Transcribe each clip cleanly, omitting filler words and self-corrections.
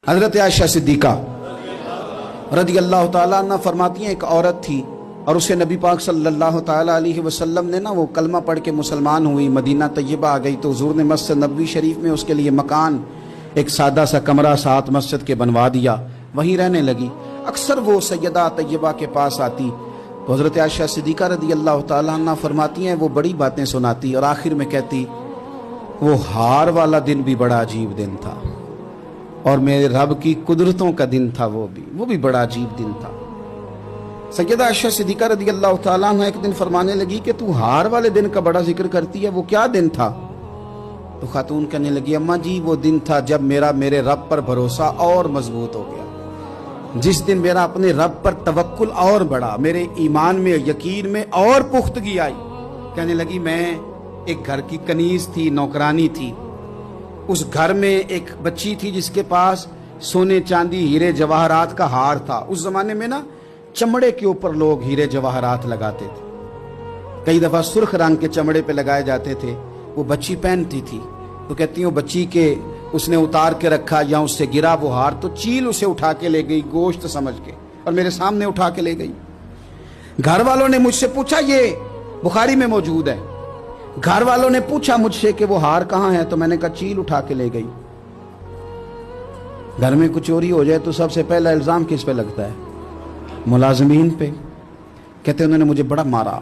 حضرت عائشہ صدیقہ رضی اللہ تعالیٰ عنہ فرماتی ہیں ایک عورت تھی اور اسے نبی پاک صلی اللہ تعالیٰ علیہ وسلم نے وہ کلمہ پڑھ کے مسلمان ہوئی، مدینہ طیبہ آ گئی تو حضور نے مسجد نبوی شریف میں اس کے لیے مکان ایک سادہ سا کمرہ ساتھ مسجد کے بنوا دیا، وہیں رہنے لگی۔ اکثر وہ سیدہ طیبہ کے پاس آتی تو حضرت عائشہ صدیقہ رضی اللہ تعالیٰ عنہ فرماتی ہیں وہ بڑی باتیں سناتی اور آخر میں کہتی وہ ہار والا دن بھی بڑا عجیب دن تھا اور میرے رب کی قدرتوں کا دن تھا، وہ بھی بڑا عجیب دن تھا۔ سیدہ عائشہ صدیقہ رضی اللہ تعالیٰ عنہ ایک دن فرمانے لگی کہ تو ہار والے دن کا بڑا ذکر کرتی ہے، وہ کیا دن تھا؟ تو خاتون کہنے لگی اماں جی وہ دن تھا جب میرے رب پر بھروسہ اور مضبوط ہو گیا، جس دن میرا اپنے رب پر توکل اور بڑھا، میرے ایمان میں یقین میں اور پختگی آئی۔ کہنے لگی میں ایک گھر کی کنیز تھی، نوکرانی تھی، اس گھر میں ایک بچی تھی جس کے پاس سونے چاندی ہیرے جواہرات کا ہار تھا۔ اس زمانے میں چمڑے کے اوپر لوگ ہیرے جواہرات لگاتے تھے، کئی دفعہ سرخ رنگ کے چمڑے پہ لگائے جاتے تھے، وہ بچی پہنتی تھی تو کہتی ہوں بچی کے اس نے اتار کے رکھا یا اس سے گرا وہ ہار تو چیل اسے اٹھا کے لے گئی گوشت سمجھ کے اور میرے سامنے اٹھا کے لے گئی۔ گھر والوں نے مجھ سے پوچھا، یہ بخاری میں موجود ہے، گھر والوں نے پوچھا مجھ سے کہ وہ ہار کہاں ہے تو میں نے کہا چیل اٹھا کے لے گئی۔ گھر میں کچھ چوری ہو جائے تو سب سے پہلا الزام کس پہ لگتا ہے؟ ملازمین پہ۔ کہتے انہوں نے مجھے بڑا مارا،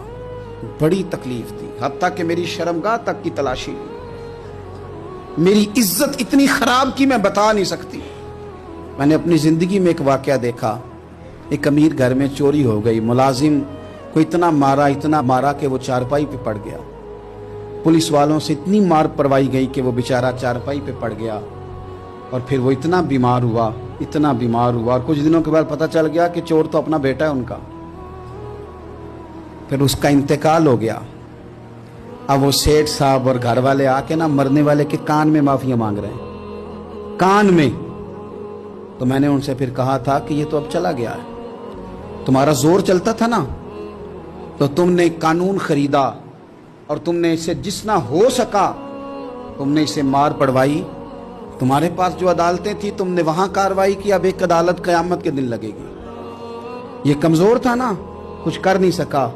بڑی تکلیف تھی، حتیٰ کہ میری شرمگاہ تک کی تلاشی لی، میری عزت اتنی خراب کی میں بتا نہیں سکتی۔ میں نے اپنی زندگی میں ایک واقعہ دیکھا، ایک امیر گھر میں چوری ہو گئی، ملازم کو اتنا مارا کہ وہ چارپائی پہ پڑ گیا، پولیس والوں سے اتنی مار پروائی گئی کہ وہ بیچارہ چارپائی پہ پڑ گیا اور پھر وہ اتنا بیمار ہوا اور کچھ دنوں کے بعد پتہ چل گیا کہ چور تو اپنا بیٹا ہے ان کا، پھر اس کا انتقال ہو گیا۔ اب وہ سیٹھ صاحب اور گھر والے آ کے مرنے والے کے کان میں معافیاں مانگ رہے ہیں، کان میں۔ تو میں نے ان سے پھر کہا تھا کہ یہ تو اب چلا گیا ہے، تمہارا زور چلتا تھا نا تو تم نے قانون خریدا اور تم نے اسے جتنا ہو سکا تم نے اسے مار پڑوائی، تمہارے پاس جو عدالتیں تھی تم نے وہاں کاروائی کی، اب ایک عدالت قیامت کے دن لگے گی۔ یہ کمزور تھا نا، کچھ کر نہیں سکا۔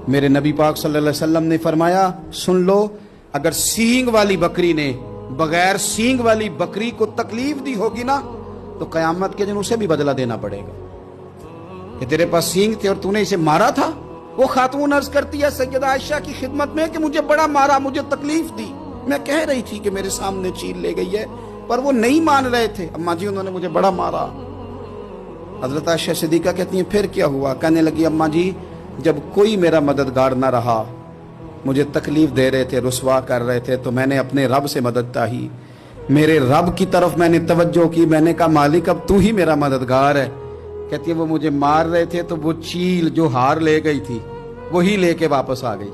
میرے نبی پاک صلی اللہ علیہ وسلم نے فرمایا سن لو، اگر سینگ والی بکری نے بغیر سینگ والی بکری کو تکلیف دی ہوگی نا تو قیامت کے دن اسے بھی بدلہ دینا پڑے گا کہ تیرے پاس سینگ تھے اور تو نے اسے مارا تھا۔ وہ خاتون عرض کرتی ہے سیدہ عائشہ کی خدمت میں کہ مجھے بڑا مارا، مجھے تکلیف دی، میں کہہ رہی تھی کہ میرے سامنے چیل لے گئی ہے پر وہ نہیں مان رہے تھے، اماں جی انہوں نے مجھے بڑا مارا۔ حضرت عائشہ صدیقہ کہتی ہیں پھر کیا ہوا؟ کہنے لگی اماں جی جب کوئی میرا مددگار نہ رہا، مجھے تکلیف دے رہے تھے، رسوا کر رہے تھے، تو میں نے اپنے رب سے مدد چاہی، میرے رب کی طرف میں نے توجہ کی، میں نے کہا مالک اب تو ہی میرا مددگار ہے۔ کہتی ہے وہ مجھے مار رہے تھے تو وہ چیل جو ہار لے گئی تھی وہی لے کے واپس آ گئی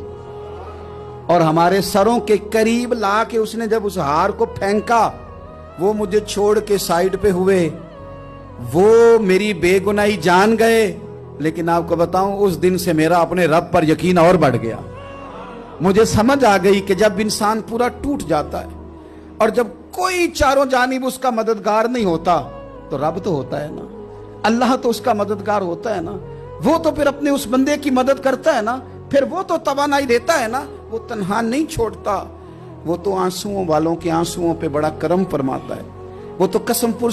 اور ہمارے سروں کے قریب لا کے اس نے جب اس ہار کو پھینکا وہ مجھے چھوڑ کے سائیڈ پہ ہوئے، وہ میری بے گناہی جان گئے، لیکن آپ کو بتاؤں اس دن سے میرا اپنے رب پر یقین اور بڑھ گیا۔ مجھے سمجھ آ گئی کہ جب انسان پورا ٹوٹ جاتا ہے اور جب کوئی چاروں جانب اس کا مددگار نہیں ہوتا تو رب تو ہوتا ہے نا، اللہ تو اس کا مددگار ہوتا ہے نا، وہ تو پھر اپنے اس بندے کی مدد کرتا ہے نا، پھر وہ تو توانائی دیتا ہے نا، وہ تنہا نہیں چھوڑتا، وہ تو آنسوؤں والوں کے آنسوؤں پہ بڑا کرم فرماتا ہے، وہ تو قسم پرسی